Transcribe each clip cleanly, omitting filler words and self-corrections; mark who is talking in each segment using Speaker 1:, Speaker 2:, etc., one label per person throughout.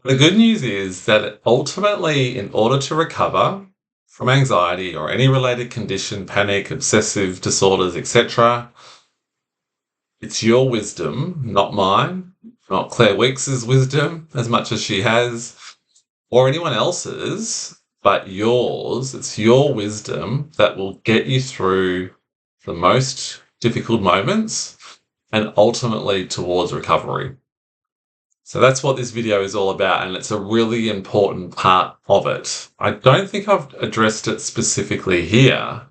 Speaker 1: The good news is that ultimately, in order to recover from anxiety or any related condition, panic, obsessive disorders, etc., it's your wisdom, not mine, not Claire Weeks's wisdom as much as she has, or anyone else's, but yours. It's your wisdom that will get you through the most difficult moments and ultimately towards recovery. So that's what this video is all about, and it's a really important part of it. I don't think I've addressed it specifically here,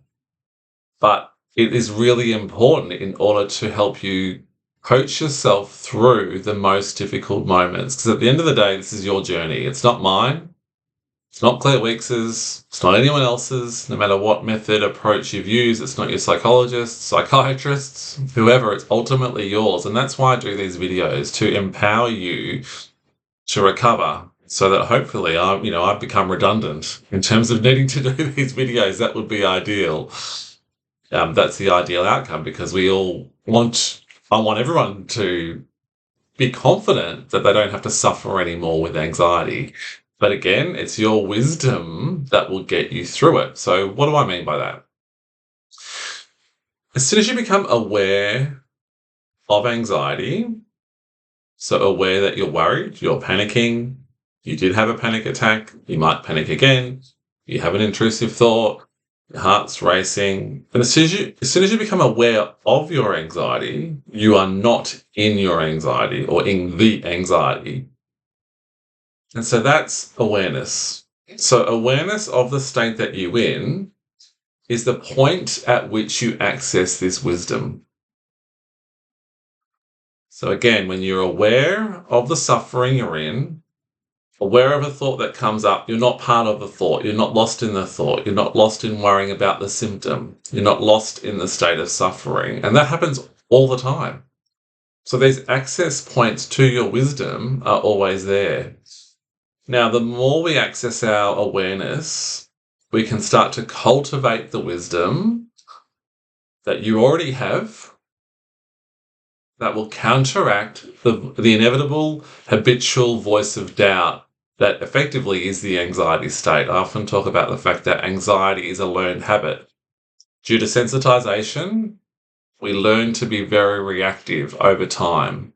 Speaker 1: but it is really important in order to help you coach yourself through the most difficult moments. Because at the end of the day, this is your journey. It's not mine. It's not Claire Weeks's. It's not anyone else's. No matter what method, approach you've used, it's not your psychologists, psychiatrists, whoever. It's ultimately yours. And that's why I do these videos, to empower you to recover, so that hopefully I've become redundant in terms of needing to do these videos. That would be ideal. That's the ideal outcome, because I want everyone to be confident that they don't have to suffer anymore with anxiety. But again, it's your wisdom that will get you through it. So what do I mean by that? As soon as you become aware of anxiety, so aware that you're worried, you're panicking, you did have a panic attack, you might panic again, you have an intrusive thought, your heart's racing. And as soon as you become aware of your anxiety, you are not in your anxiety or in the anxiety. And so that's awareness. So awareness of the state that you're in is the point at which you access this wisdom. So again, when you're aware of the suffering you're in, aware of a thought that comes up, you're not part of the thought. You're not lost in the thought. You're not lost in worrying about the symptom. You're not lost in the state of suffering. And that happens all the time. So these access points to your wisdom are always there. Now, the more we access our awareness, we can start to cultivate the wisdom that you already have that will counteract the inevitable habitual voice of doubt that effectively is the anxiety state. I often talk about the fact that anxiety is a learned habit. Due to sensitization, we learn to be very reactive over time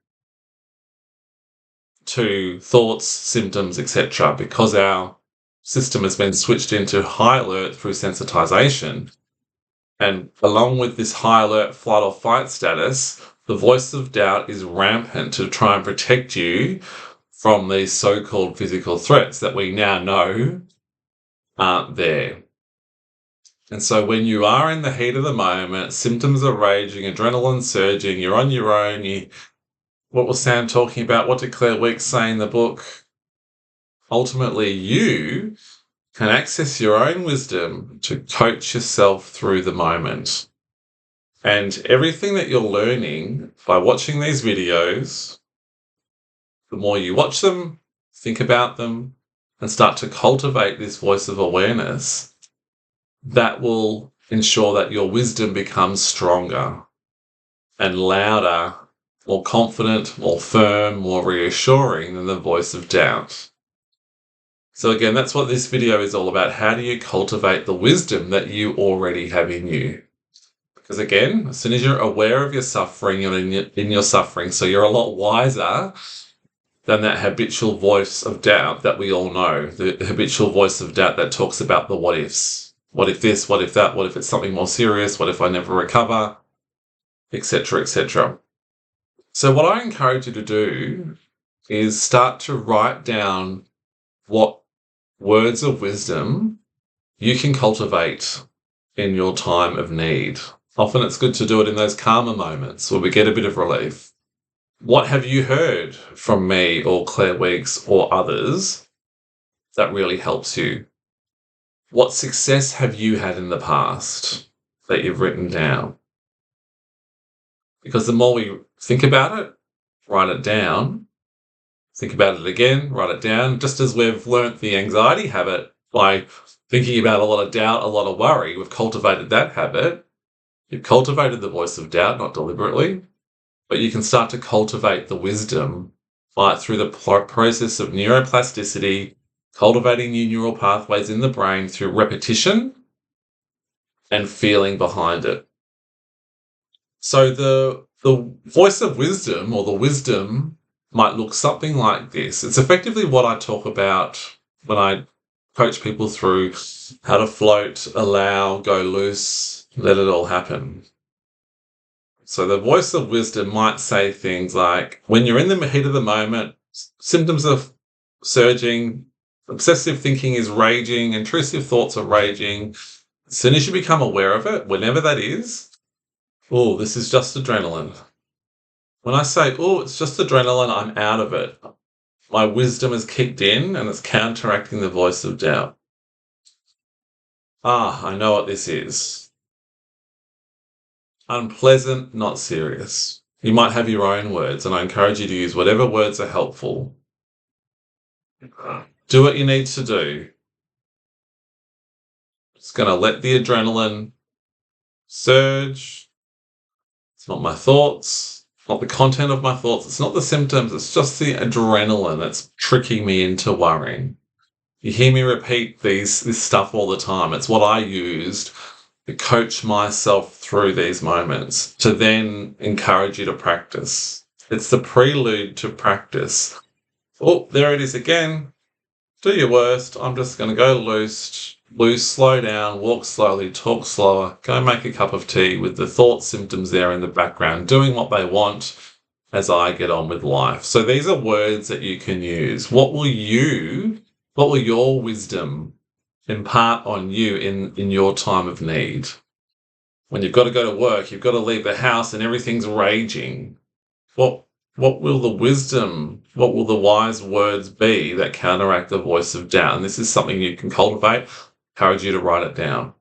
Speaker 1: to thoughts, symptoms, etc., because our system has been switched into high alert through sensitization. And along with this high alert flight or fight status, the voice of doubt is rampant to try and protect you from these so-called physical threats that we now know aren't there. And so when you are in the heat of the moment, symptoms are raging, adrenaline surging, you're on your own, what was Sam talking about? What did Claire Weeks say in the book? Ultimately, you can access your own wisdom to coach yourself through the moment. And everything that you're learning by watching these videos, the more you watch them, think about them, and start to cultivate this voice of awareness, that will ensure that your wisdom becomes stronger and louder, more confident, more firm, more reassuring than the voice of doubt. So again, that's what this video is all about. How do you cultivate the wisdom that you already have in you? Because again, as soon as you're aware of your suffering, you're in your suffering, so you're a lot wiser than that habitual voice of doubt that we all know. The habitual voice of doubt that talks about the what ifs. What if this? What if that? What if it's something more serious? What if I never recover? Etc., etc. So what I encourage you to do is start to write down what words of wisdom you can cultivate in your time of need. Often it's good to do it in those calmer moments where we get a bit of relief. What have you heard from me or Claire Weeks or others that really helps you? What success have you had in the past that you've written down? Because the more we think about it, write it down, think about it again, write it down, just as we've learnt the anxiety habit by thinking about a lot of doubt, a lot of worry, we've cultivated that habit. You've cultivated the voice of doubt, not deliberately, but you can start to cultivate the wisdom like through the process of neuroplasticity, cultivating new neural pathways in the brain through repetition and feeling behind it. So the voice of wisdom, or the wisdom, might look something like this. It's effectively what I talk about when I coach people through how to float, allow, go loose, let it all happen. So the voice of wisdom might say things like, when you're in the heat of the moment, symptoms are surging, obsessive thinking is raging, intrusive thoughts are raging. As soon as you become aware of it, whenever that is, oh, this is just adrenaline. When I say, oh, it's just adrenaline, I'm out of it. My wisdom has kicked in and it's counteracting the voice of doubt. Ah, I know what this is. Unpleasant, not serious. You might have your own words, and I encourage you to use whatever words are helpful. Do what you need to do. Just going to let the adrenaline surge. It's not my thoughts, not the content of my thoughts. It's not the symptoms. It's just the adrenaline that's tricking me into worrying. You hear me repeat this stuff all the time. It's what I used to coach myself through these moments, to then encourage you to practice. It's the prelude to practice. Oh, there it is again. Do your worst. I'm just going to go loose, slow down, walk slowly, talk slower, go make a cup of tea with the thought symptoms there in the background, doing what they want as I get on with life. So these are words that you can use. What will your wisdom impart on you in your time of need? When you've got to go to work, you've got to leave the house and everything's raging. What will the wise words be that counteract the voice of doubt? And this is something you can cultivate. Encourage you to write it down.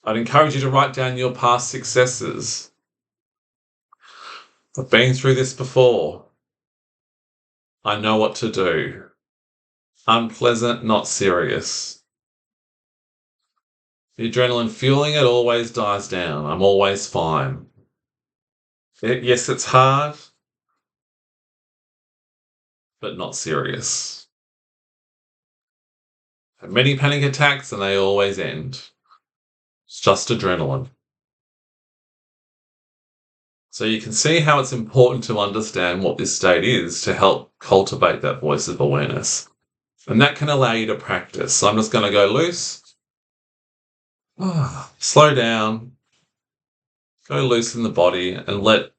Speaker 1: I'd encourage you to write down your past successes. I've been through this before. I know what to do. Unpleasant, not serious. The adrenaline fueling it always dies down. I'm always fine. Yes, it's hard, but not serious. I have many panic attacks and they always end. It's just adrenaline. So you can see how it's important to understand what this state is to help cultivate that voice of awareness. And that can allow you to practice. So I'm just going to go loose. Slow down. Go loose in the body and let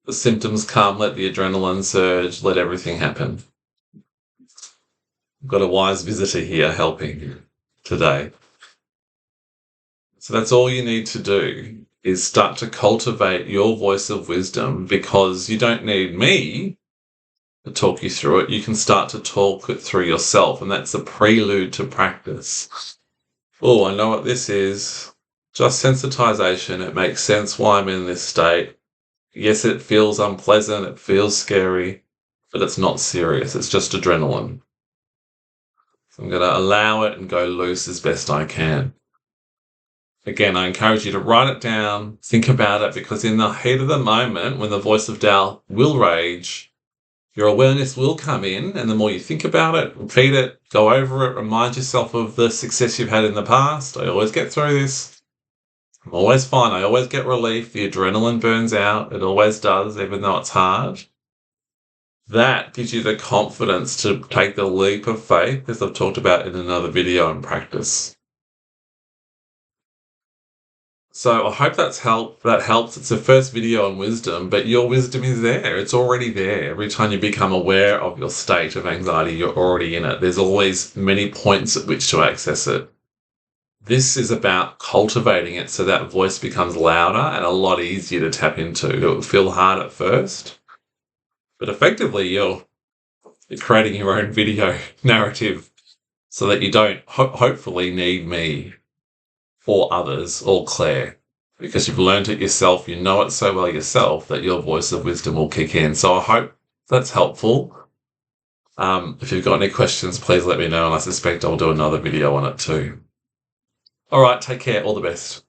Speaker 1: the symptoms come, let the adrenaline surge, let everything happen. I've got a wise visitor here helping today. So that's all you need to do, is start to cultivate your voice of wisdom, because you don't need me to talk you through it. You can start to talk it through yourself, and that's a prelude to practice. Oh, I know what this is. Just sensitization. It makes sense why I'm in this state. Yes, it feels unpleasant, it feels scary, but it's not serious. It's just adrenaline. So I'm going to allow it and go loose as best I can. Again, I encourage you to write it down, think about it, because in the heat of the moment, when the voice of doubt will rage, your awareness will come in, and the more you think about it, repeat it, go over it, remind yourself of the success you've had in the past. I always get through this. I'm always fine. I always get relief. The adrenaline burns out. It always does, even though it's hard. That gives you the confidence to take the leap of faith, as I've talked about in another video, and practice. So I hope that helps. It's the first video on wisdom, but your wisdom is there. It's already there. Every time you become aware of your state of anxiety, you're already in it. There's always many points at which to access it. This is about cultivating it so that voice becomes louder and a lot easier to tap into. It will feel hard at first, but effectively you're creating your own video narrative so that you don't hopefully need me or others or Claire, because you've learned it yourself. You know it so well yourself that your voice of wisdom will kick in. So I hope that's helpful. If you've got any questions, please let me know, and I suspect I'll do another video on it too. All right, take care. All the best.